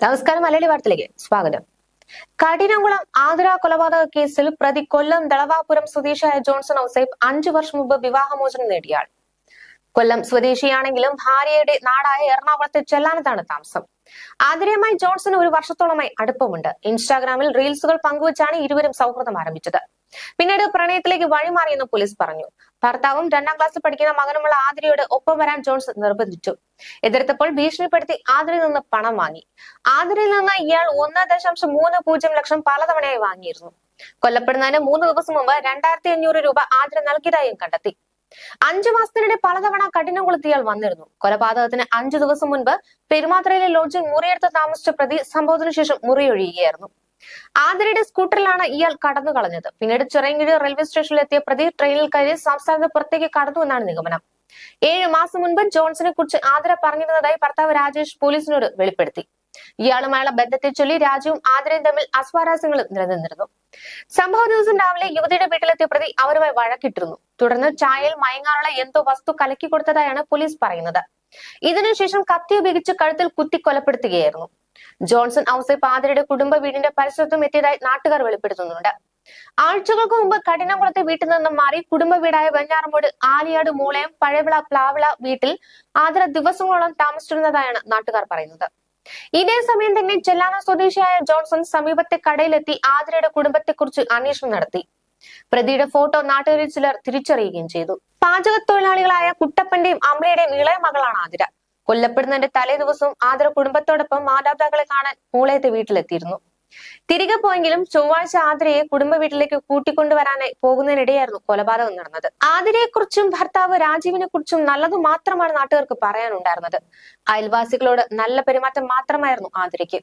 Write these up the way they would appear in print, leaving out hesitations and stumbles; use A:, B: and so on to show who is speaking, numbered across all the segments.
A: നമസ്കാരം. മലയാളി വാർത്തയിലേക്ക് സ്വാഗതം. കഠിനംകുളം ആതിര കൊലപാതക കേസിൽ പ്രതി കൊല്ലം ദളവാപുരം സ്വദേശിയായ ജോൺസൺ ഔസേപ്പ് 5 വർഷം മുമ്പ് വിവാഹമോചനം നേടിയാൾ. കൊല്ലം സ്വദേശിയാണെങ്കിലും ഭാര്യയുടെ നാടായ എറണാകുളത്തെ ചെല്ലാനത്താണ് താമസം. ആതിരയുമായി ജോൺസന് 1 വർഷത്തോളമായി അടുപ്പമുണ്ട്. ഇൻസ്റ്റാഗ്രാമിൽ റീൽസുകൾ പങ്കുവച്ചാണ് ഇരുവരും സൗഹൃദം ആരംഭിച്ചത്. പിന്നീട് പ്രണയത്തിലേക്ക് വഴിമാറിയെന്ന് പോലീസ് പറഞ്ഞു. ഭർത്താവും 2ാം ക്ലാസ്സിൽ പഠിക്കുന്ന മകനുമുള്ള ആതിരയോട് ഒപ്പം വരാൻ ജോൺസൺ നിർബന്ധിച്ചു. എതിർത്തപ്പോൾ ഭീഷണിപ്പെടുത്തി ആതിരയിൽ നിന്ന് പണം വാങ്ങി. ആതിരയിൽ നിന്ന് ഇയാൾ 1.30 ലക്ഷം പലതവണയായി വാങ്ങിയിരുന്നു. കൊല്ലപ്പെടുന്നതിന് 3 ദിവസം മുമ്പ് 2500 രൂപ ആതിര നൽകിയതായും കണ്ടെത്തി. 5 മാസത്തിനിടെ പലതവണ കഠിനംകുളത്ത് ഇയാൾ വന്നിരുന്നു. കൊലപാതകത്തിന് 5 ദിവസം മുൻപ് പെരുമാത്രയിലെ ലോഡ്ജിൽ മുറിയെടുത്ത് താമസിച്ച പ്രതി സംഭവത്തിനു ശേഷം മുറിയൊഴിയുകയായിരുന്നു. ആതിരയുടെ സ്കൂട്ടറിലാണ് ഇയാൾ കടന്നു കളഞ്ഞത്. പിന്നീട് ചിറയൻകീഴ് റെയിൽവേ സ്റ്റേഷനിൽ എത്തിയ പ്രതി ട്രെയിനിൽ കയറി സംസ്ഥാനത്ത് പുറത്തേക്ക് കടന്നുവെന്നാണ് നിഗമനം. 7 മാസം മുൻപ് ജോൺസനെ കുറിച്ച് ആതിര പറഞ്ഞിരുന്നതായി ഭർത്താവ് രാജേഷ് പോലീസിനോട് വെളിപ്പെടുത്തി. ഇയാളുമായുള്ള ബന്ധത്തെ ചൊല്ലി രാജുവും ആതിരയും തമ്മിൽ അസ്വാരസ്യങ്ങളും നിലനിന്നിരുന്നു. സംഭവ ദിവസം രാവിലെ യുവതിയുടെ വീട്ടിലെത്തിയ പ്രതി അവരുമായി വഴക്കിട്ടിരുന്നു. തുടർന്ന് ചായയിൽ മയങ്ങാനുള്ള എന്തോ വസ്തു കലക്കി കൊടുത്തതായാണ് പോലീസ് പറയുന്നത്. ഇതിനുശേഷം കത്തി ഉപയോഗിച്ച് കഴുത്തിൽ കുത്തി കൊലപ്പെടുത്തുകയായിരുന്നു. ജോൺസൺ ഔസേപ്പ് ആതിരയുടെ കുടുംബ വീടിന്റെ പരിസരത്തും എത്തിയതായി നാട്ടുകാർ വെളിപ്പെടുത്തുന്നുണ്ട്. ആഴ്ചകൾക്ക് മുമ്പ് കഠിനംകുളത്തെ വീട്ടിൽ നിന്നും മാറി കുടുംബ വീടായ വെഞ്ഞാറമൂട് ആലിയാട് മൂളയം പഴവിള പ്ലാവിള വീട്ടിൽ ആതിര ദിവസങ്ങളോളം താമസിച്ചിരുന്നതായാണ് നാട്ടുകാർ പറയുന്നത്. ഇതേ സമയം തന്നെ ചെല്ലാന സ്വദേശിയായ ജോൺസൺ സമീപത്തെ കടയിലെത്തി ആതിരയുടെ കുടുംബത്തെക്കുറിച്ച് അന്വേഷണം നടത്തി. പ്രതിയുടെ ഫോട്ടോ നാട്ടുകാരിൽ ചിലർ തിരിച്ചറിയുകയും ചെയ്തു. പാചക തൊഴിലാളികളായ കുട്ടപ്പന്റെയും അമ്മയുടെയും ഇളയ മകളാണ് ആതിര. കൊല്ലപ്പെടുന്നതിന്റെ തലേ ദിവസവും ആതിര കുടുംബത്തോടൊപ്പം മാതാപിതാക്കളെ കാണാൻ മൂളയത്തെ വീട്ടിലെത്തിയിരുന്നു. തിരികെ പോയെങ്കിലും ചൊവ്വാഴ്ച ആതിരയെ കുടുംബ വീട്ടിലേക്ക് കൂട്ടിക്കൊണ്ടുവരാനായി പോകുന്നതിനിടെയായിരുന്നു കൊലപാതകം നടന്നത്. ആതിരയെക്കുറിച്ചും ഭർത്താവ് രാജീവിനെ കുറിച്ചും നല്ലതു മാത്രമാണ് നാട്ടുകാർക്ക് പറയാനുണ്ടായിരുന്നത്. അയൽവാസികളോട് നല്ല പെരുമാറ്റം മാത്രമായിരുന്നു ആതിരയ്ക്ക്.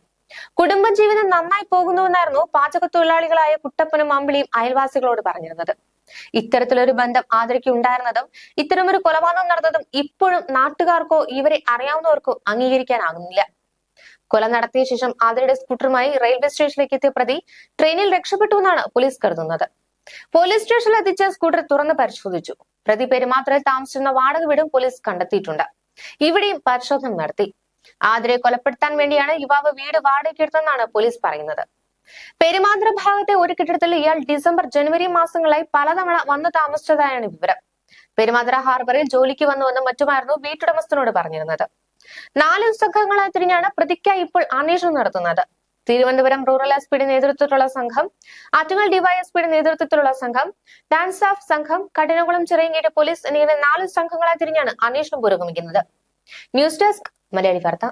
A: കുടുംബജീവിതം നന്നായി പോകുന്നുവെന്നായിരുന്നു പാചക തൊഴിലാളികളായ കുട്ടപ്പനും അമ്പിളിയും അയൽവാസികളോട് പറഞ്ഞിരുന്നത്. ഇത്തരത്തിലൊരു ബന്ധം ആതിരയ്ക്ക് ഉണ്ടായിരുന്നതും ഇത്തരമൊരു കൊലപാതകം നടന്നതും ഇപ്പോഴും നാട്ടുകാർക്കോ ഇവരെ അറിയാവുന്നവർക്കോ അംഗീകരിക്കാനാകുന്നില്ല. കൊല നടത്തിയ ശേഷം ആതിരയുടെ സ്കൂട്ടറുമായി റെയിൽവേ സ്റ്റേഷനിലേക്ക് എത്തിയ പ്രതി ട്രെയിനിൽ രക്ഷപ്പെട്ടുവെന്നാണ് പോലീസ് കരുതുന്നത്. പോലീസ് സ്റ്റേഷനിൽ എത്തിച്ച സ്കൂട്ടർ തുറന്ന് പരിശോധിച്ചു. പ്രതി പെരുമാത്രയിൽ താമസിച്ചിരുന്ന വാടക വീടും പോലീസ് കണ്ടെത്തിയിട്ടുണ്ട്. ഇവിടെയും പരിശോധന നടത്തി. ആതിരയെ കൊലപ്പെടുത്താൻ വേണ്ടിയാണ് യുവാവ് വീട് വാടകയ്ക്കെടുത്തെന്നാണ് പോലീസ് പറയുന്നത്. പെരുമാത്ര ഭാഗത്തെ ഒരു കെട്ടിടത്തിൽ ഇയാൾ ഡിസംബർ ജനുവരി മാസങ്ങളായി പലതവണ വന്നു താമസിച്ചതായാണ് വിവരം. പെരുമാത്ര ഹാർബറിൽ ജോലിക്ക് വന്നുവെന്നും മറ്റുമായിരുന്നു വീട്ടുടമസ്ഥനോട് പറഞ്ഞിരുന്നത്. 4 സംഘങ്ങളായി തിരിഞ്ഞാണ് പ്രതിക്കായി ഇപ്പോൾ അന്വേഷണം നടത്തുന്നത്. തിരുവനന്തപുരം റൂറൽ എസ്.പിയുടെ നേതൃത്വത്തിലുള്ള സംഘം, ആറ്റിങ്ങൽ ഡിവൈഎസ്പിയുടെ നേതൃത്വത്തിലുള്ള സംഘം, ഡാൻസ് ഓഫ് സംഘം, കഠിനംകുളം ചിറയൻകീഴ് പോലീസ് എന്നിങ്ങനെ 4 സംഘങ്ങളായി തിരിഞ്ഞാണ് അന്വേഷണം പുരോഗമിക്കുന്നത്. ന്യൂസ് ഡെസ്ക് മലയാളി വാർത്ത.